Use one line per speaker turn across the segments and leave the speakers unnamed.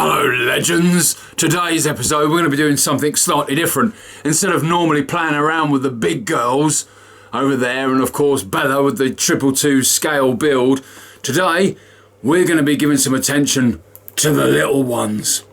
Hello legends! Today's episode we're going to be doing something slightly different. Instead of normally playing around with the big girls over there and of course Bella with the 222 scale build, today we're going to be giving some attention to the little ones.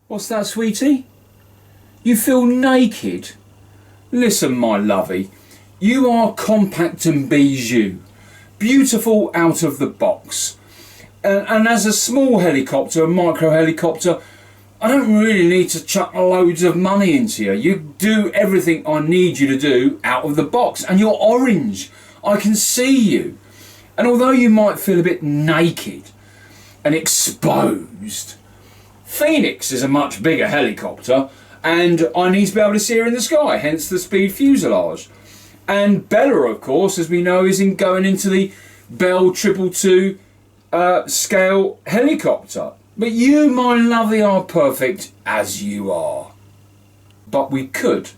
What's that, sweetie? You feel naked? Listen, my lovey, you are compact and bijou, beautiful out of the box. And as a small helicopter, a micro helicopter, I don't really need to chuck loads of money into you. You do everything I need you to do out of the box. And you're orange. I can see you. And although you might feel a bit naked and exposed, Phoenix is a much bigger helicopter and I need to be able to see her in the sky, hence the speed fuselage. And Bella, of course, as we know, is going into the Bell 222 scale helicopter. But you, my lovey, are perfect as you are. But we could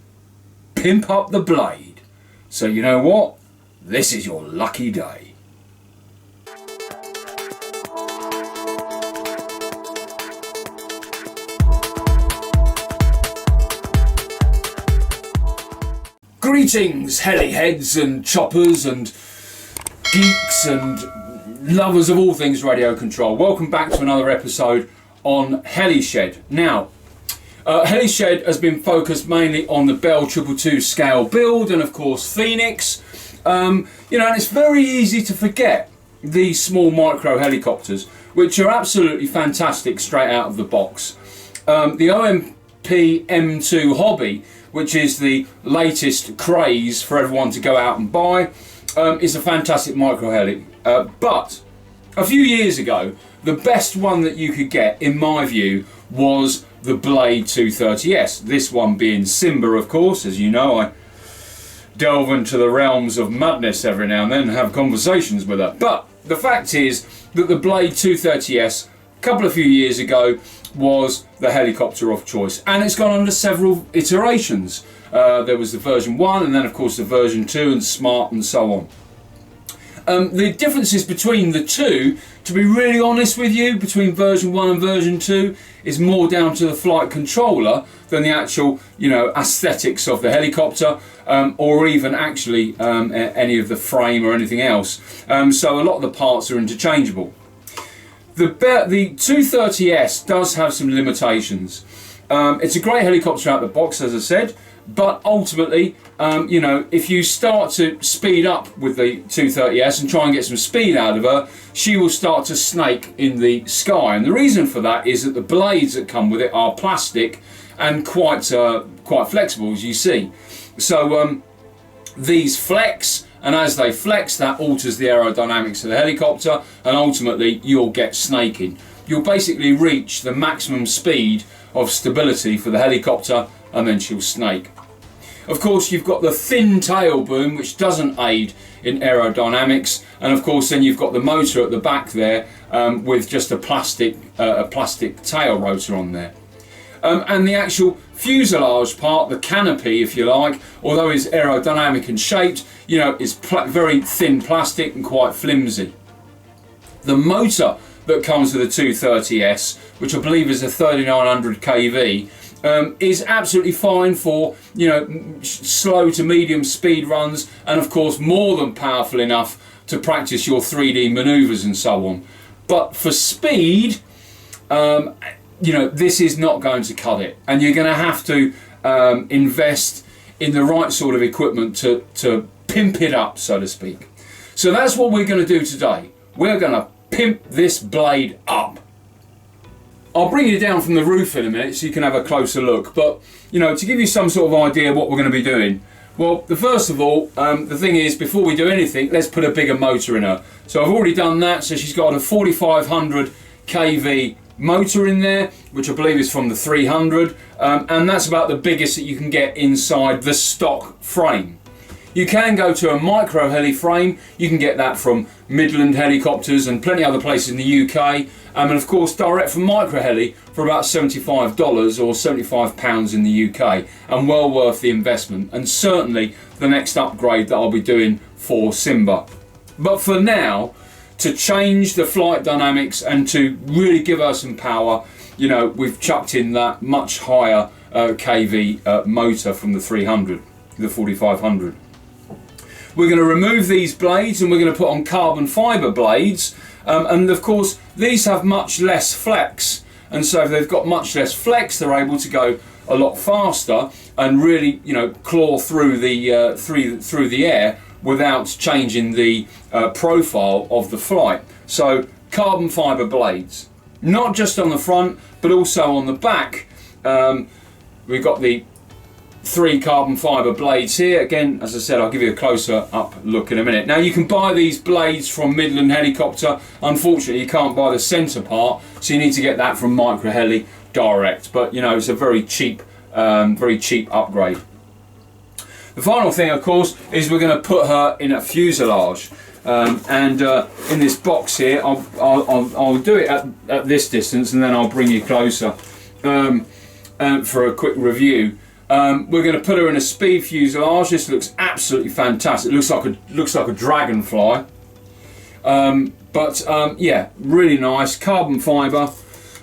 pimp up the blade. So you know what? This is your lucky day. Greetings, heli heads and choppers and geeks and lovers of all things radio control. Welcome back to another episode on Heli Shed. Now, Heli Shed has been focused mainly on the Bell 222 scale build and of course Phoenix. And it's very easy to forget these small micro helicopters, which are absolutely fantastic straight out of the box. The OMP M2 Hobby, which is the latest craze for everyone to go out and buy, is a fantastic micro heli. But a few years ago, the best one that you could get, in my view, was the Blade 230S. This one being Simba, of course. As you know, I delve into the realms of madness every now and then and have conversations with her. But the fact is that the Blade 230S, a couple of few years ago, was the helicopter of choice, and it's gone under several iterations. There was the version 1 and then of course the version 2 and Smart and so on. The differences between the two, to be really honest with you, between version 1 and version 2 is more down to the flight controller than the actual, aesthetics of the helicopter, or even actually any of the frame or anything else. So a lot of the parts are interchangeable. The 230S does have some limitations. It's a great helicopter out of the box, as I said, but ultimately, if you start to speed up with the 230S and try and get some speed out of her, she will start to snake in the sky. And the reason for that is that the blades that come with it are plastic and quite flexible, as you see. So these flex, and as they flex, that alters the aerodynamics of the helicopter, and ultimately you'll get snaking. You'll basically reach the maximum speed of stability for the helicopter, and then she'll snake. Of course, you've got the thin tail boom, which doesn't aid in aerodynamics, and of course then you've got the motor at the back there with just a plastic tail rotor on there. And the actual fuselage part, the canopy if you like, although it's aerodynamic and shaped, is very thin plastic and quite flimsy. The motor that comes with the 230S, which I believe is a 3900 kV, is absolutely fine for slow to medium speed runs, and of course more than powerful enough to practice your 3D maneuvers and so on. But for speed, this is not going to cut it, and you're going to have to invest in the right sort of equipment to pimp it up, so to speak. So that's what we're going to do today. We're going to pimp this blade up. I'll bring you down from the roof in a minute so you can have a closer look, but to give you some sort of idea of what we're going to be doing, well, first of all, the thing is, before we do anything, let's put a bigger motor in her. So I've already done that, so she's got a 4500 kV motor in there, which I believe is from the 300, and that's about the biggest that you can get inside the stock frame. You can go to a micro heli frame. You can get that from Midland Helicopters and plenty other places in the UK, and of course direct from micro heli for about $75 or £75 in the UK, and well worth the investment, and certainly the next upgrade that I'll be doing for Simba. But for now, to change the flight dynamics and to really give her some power, you know, we've chucked in that much higher kV motor from the 300, the 4500. We're going to remove these blades and we're going to put on carbon fibre blades, and of course these have much less flex, and so if they've got much less flex, they're able to go a lot faster and really, you know, claw through the through the air without changing the profile of the flight. So carbon fibre blades, not just on the front but also on the back. We've got the 3 carbon fibre blades here. Again, as I said, I'll give you a closer up look in a minute. Now, you can buy these blades from Midland Helicopter. Unfortunately, you can't buy the centre part, so you need to get that from Micro Heli direct. But you know, it's a very cheap upgrade. The final thing, of course, is we're going to put her in a fuselage. In this box here, I'll do it at this distance, and then I'll bring you closer for a quick review. We're going to put her in a speed fuselage. This looks absolutely fantastic. It looks like a dragonfly. Yeah, really nice carbon fibre,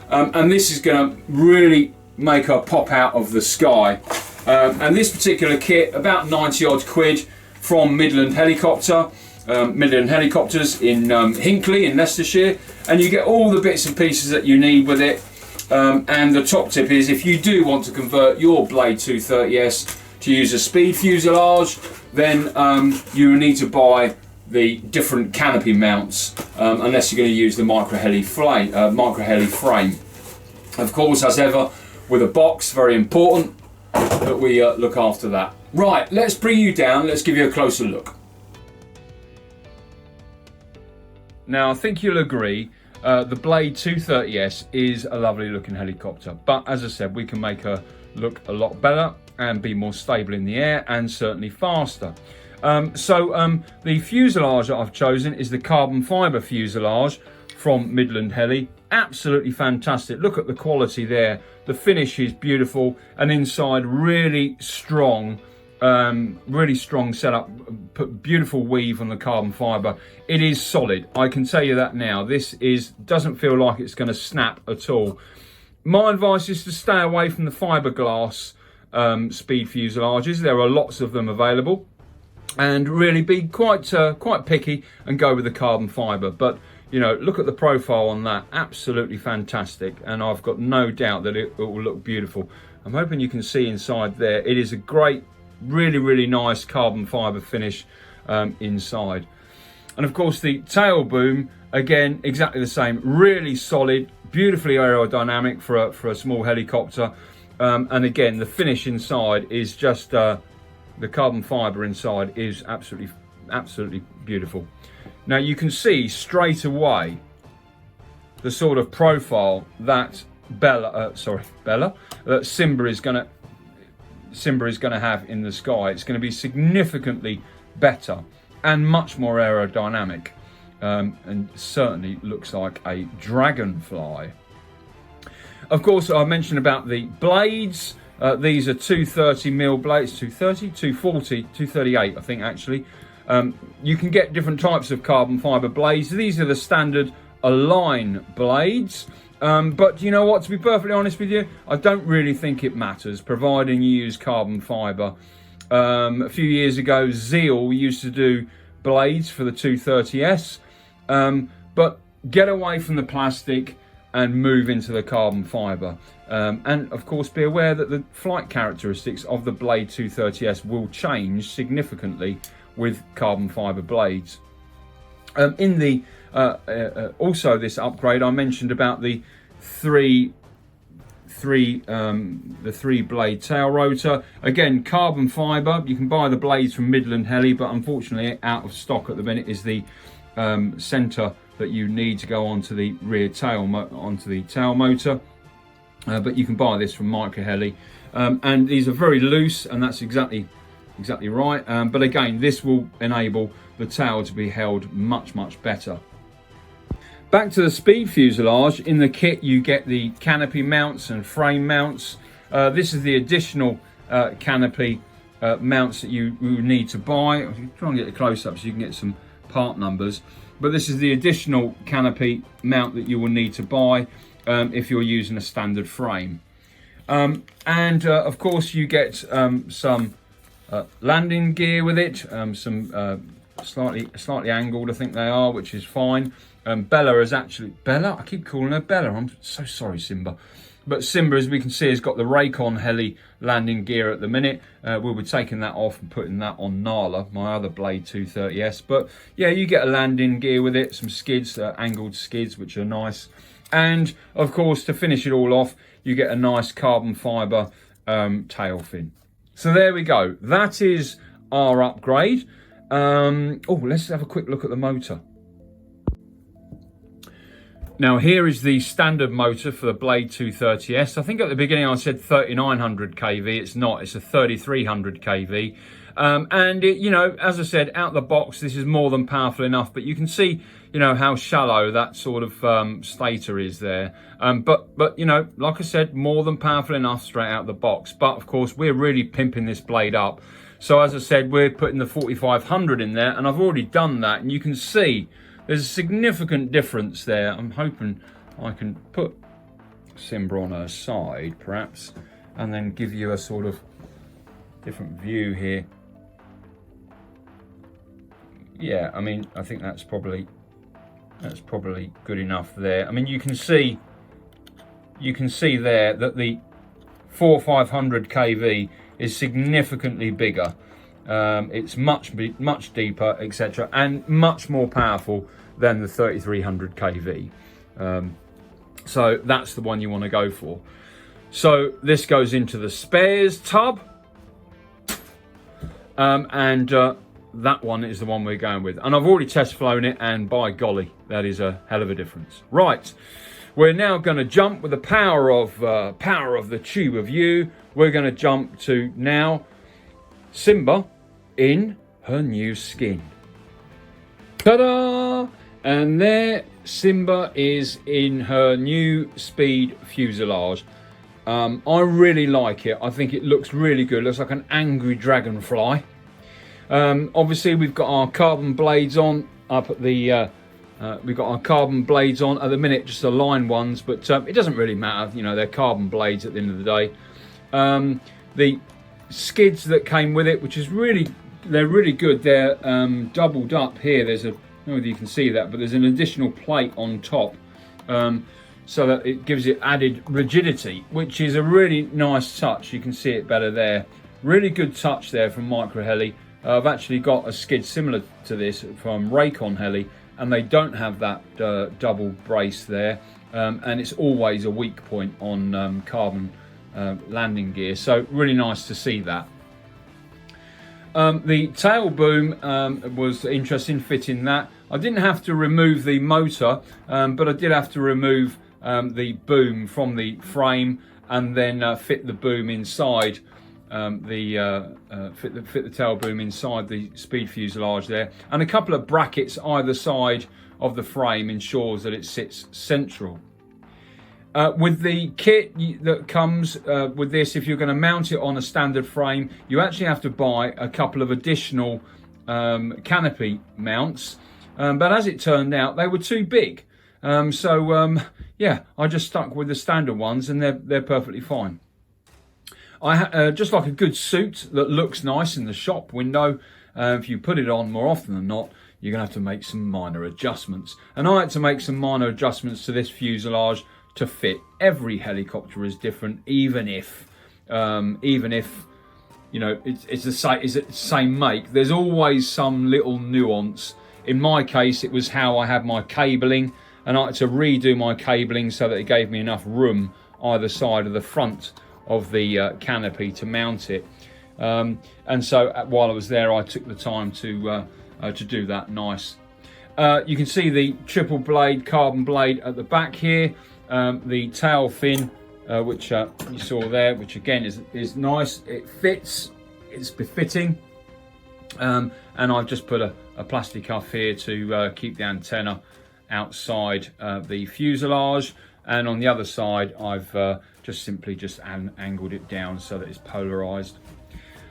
and this is going to really make her pop out of the sky. And this particular kit, about 90 odd quid from Midland Helicopter. Midland Helicopters in Hinckley in Leicestershire, and you get all the bits and pieces that you need with it. And the top tip is, if you do want to convert your Blade 230S to use a speed fuselage, then you need to buy the different canopy mounts, unless you're going to use the Micro Heli frame. Of course, as ever, with a box, very important that we look after that. Right, let's bring you down, let's give you a closer look. Now, I think you'll agree, the Blade 230S is a lovely looking helicopter, but as I said, we can make her look a lot better and be more stable in the air and certainly faster. The fuselage that I've chosen is the carbon fibre fuselage from Midland Heli. Absolutely fantastic. Look at the quality there. The finish is beautiful, and inside really strong setup. Put beautiful weave on the carbon fibre. It is solid, I can tell you that now. This doesn't feel like it's going to snap at all. My advice is to stay away from the fiberglass speed fuselages. There are lots of them available, and really be quite picky and go with the carbon fibre. But you know, look at the profile on that, absolutely fantastic, and I've got no doubt that it will look beautiful. I'm hoping you can see inside there. It is a great, really nice carbon fibre finish inside. And of course the tail boom, again, exactly the same, really solid, beautifully aerodynamic for a small helicopter. And again, the finish inside is just, the carbon fibre inside is absolutely beautiful. Now you can see straight away the sort of profile that Simba is going to have in the sky. It's going to be significantly better and much more aerodynamic, and certainly looks like a dragonfly. Of course, I mentioned about the blades. These are 230mm blades, 230, 240, 238, I think actually. You can get different types of carbon fibre blades. These are the standard Align blades. But you know what, to be perfectly honest with you, I don't really think it matters, providing you use carbon fibre. A few years ago, Zeal used to do blades for the 230S, but get away from the plastic and move into the carbon fibre. And of course, be aware that the flight characteristics of the Blade 230S will change significantly with carbon fibre blades. In the also this upgrade, I mentioned about the three blade tail rotor. Again, carbon fibre. You can buy the blades from Midland Heli, but unfortunately out of stock at the minute is the centre that you need to go onto the rear tail onto the tail motor. But you can buy this from Micro Heli, and these are very loose, and that's exactly right. But again, this will enable the tail to be held much better. Back to the speed fuselage. In the kit you get the canopy mounts and frame mounts. This is the additional canopy mounts that you need to buy. I'll try and get a close up so you can get some part numbers. but this is the additional canopy mount that you will need to buy if you're using a standard frame. And of course you get some landing gear with it, some slightly angled, I think they are, which is fine. Bella is actually, Bella? I keep calling her Bella, I'm so sorry, Simba. But Simba, as we can see, has got the Raycon Heli landing gear at the minute. We'll be taking that off and putting that on Nala, my other Blade 230S. But yeah, you get a landing gear with it, some skids, angled skids, which are nice. And of course, to finish it all off, you get a nice carbon fibre tail fin. So there we go. That is our upgrade. Oh, let's have a quick look at the motor. Now here is the standard motor for the Blade 230S. I think at the beginning I said 3900 kV. It's not, it's a 3300 kV. And it, you know, as I said, out the box, this is more than powerful enough, but you can see, you know, how shallow that sort of stator is there. But you know, like I said, more than powerful enough straight out the box. But of course, we're really pimping this blade up. So as I said, we're putting the 4500 in there, and I've already done that, and you can see there's a significant difference there. I'm hoping I can put Simba on her side, perhaps, and then give you a sort of different view here. Yeah, I mean, I think that's probably good enough there. I mean, you can see there that the 4500 kV is significantly bigger. It's much deeper, etc., and much more powerful than the 3300 kV. So that's the one you want to go for. So this goes into the spares tub, and that one is the one we're going with. And I've already test flown it, and by golly, that is a hell of a difference. Right, we're now going to jump with the power of the tube of view. We're going to jump to now Simba in her new skin. Ta-da! And there Simba is in her new speed fuselage. I really like it. I think it looks really good. It looks like an angry dragonfly. Obviously we've got our carbon blades on up at the we've got our carbon blades on at the minute, just the line ones, but it doesn't really matter, you know, they're carbon blades at the end of the day. The skids that came with it, which is they're really good. They're doubled up here. There's I don't know whether you can see that, but there's an additional plate on top, so that it gives it added rigidity, which is a really nice touch. You can see it better there. Really good touch there from Micro Heli. I've actually got a skid similar to this from Raycon Heli, and they don't have that double brace there, and it's always a weak point on carbon landing gear, so really nice to see that. The tail boom was interesting fitting that. I didn't have to remove the motor, but I did have to remove the boom from the frame, and then fit the boom inside fit the tail boom inside the speed fuselage there, and a couple of brackets either side of the frame ensures that it sits central. With the kit that comes with this, if you're going to mount it on a standard frame, you actually have to buy a couple of additional canopy mounts, but as it turned out, they were too big. Yeah, I just stuck with the standard ones, and they're perfectly fine. I just like a good suit that looks nice in the shop window. If you put it on more often than not, you're going to have to make some minor adjustments. And I had to make some minor adjustments to this fuselage to fit. Every helicopter is different, even if you know it's the same make. There's always some little nuance. In my case, it was how I had my cabling, and I had to redo my cabling so that it gave me enough room either side of the front of the canopy to mount it. And so while I was there, I took the time to do that nice. You can see the triple blade carbon blade at the back here. The tail fin, which you saw there, which again is nice. It fits, it's befitting. And I've just put a plastic cuff here to keep the antenna outside the fuselage. And on the other side, I've just simply angled it down so that it's polarized.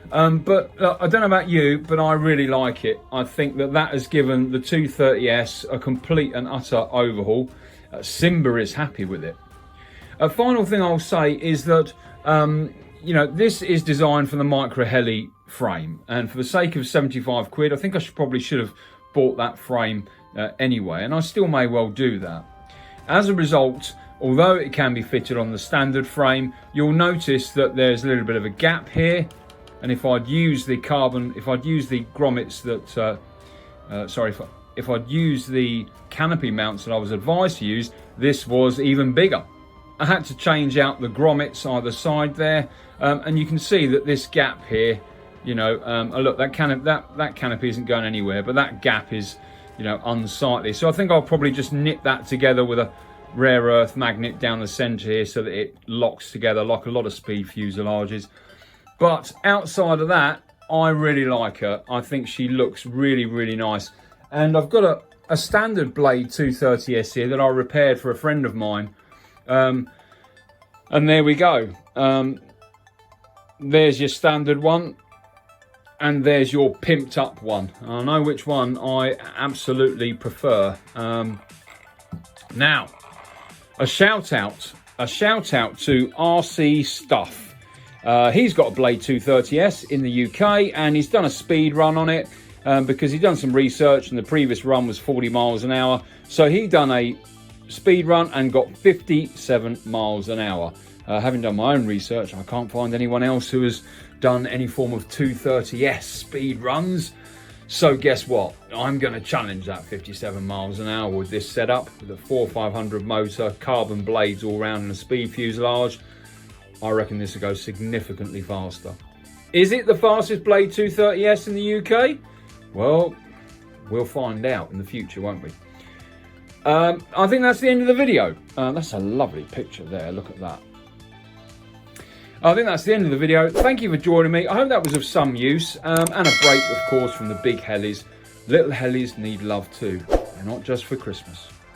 But I don't know about you, but I really like it. I think that has given the 230S a complete and utter overhaul. Simba is happy with it. A final thing I'll say is that, you know, this is designed for the Micro Heli frame. And for the sake of 75 quid, I think I probably should have bought that frame anyway. And I still may well do that. As a result, although it can be fitted on the standard frame, you'll notice that there's a little bit of a gap here. And if I'd use the grommets that, if I'd use the canopy mounts that I was advised to use, this was even bigger. I had to change out the grommets either side there, and you can see that this gap here, you know, look, that canopy isn't going anywhere, but that gap is, you know, unsightly. So I think I'll probably just knit that together with a rare earth magnet down the centre here so that it locks together like a lot of speed fuselages. But outside of that, I really like her. I think she looks really, really nice. And I've got a standard Blade 230S here that I repaired for a friend of mine. And there we go. There's your standard one. And there's your pimped up one. I know which one I absolutely prefer. Now, a shout out to RC Stuff. He's got a Blade 230S in the UK, and he's done a speed run on it because he's done some research, and the previous run was 40 miles an hour. So he done a speed run and got 57 miles an hour. Having done my own research, I can't find anyone else who has done any form of 230S speed runs. So guess what? I'm going to challenge that 57 miles an hour with this setup, with a 4500 motor, carbon blades all round and a speed fuselage. I reckon this will go significantly faster. Is it the fastest Blade 230S in the UK? Well, we'll find out in the future, won't we? I think that's the end of the video. That's a lovely picture there, look at that. I think that's the end of the video. Thank you for joining me. I hope that was of some use. And a break, of course, from the big helis. Little helis need love too. They're not just for Christmas.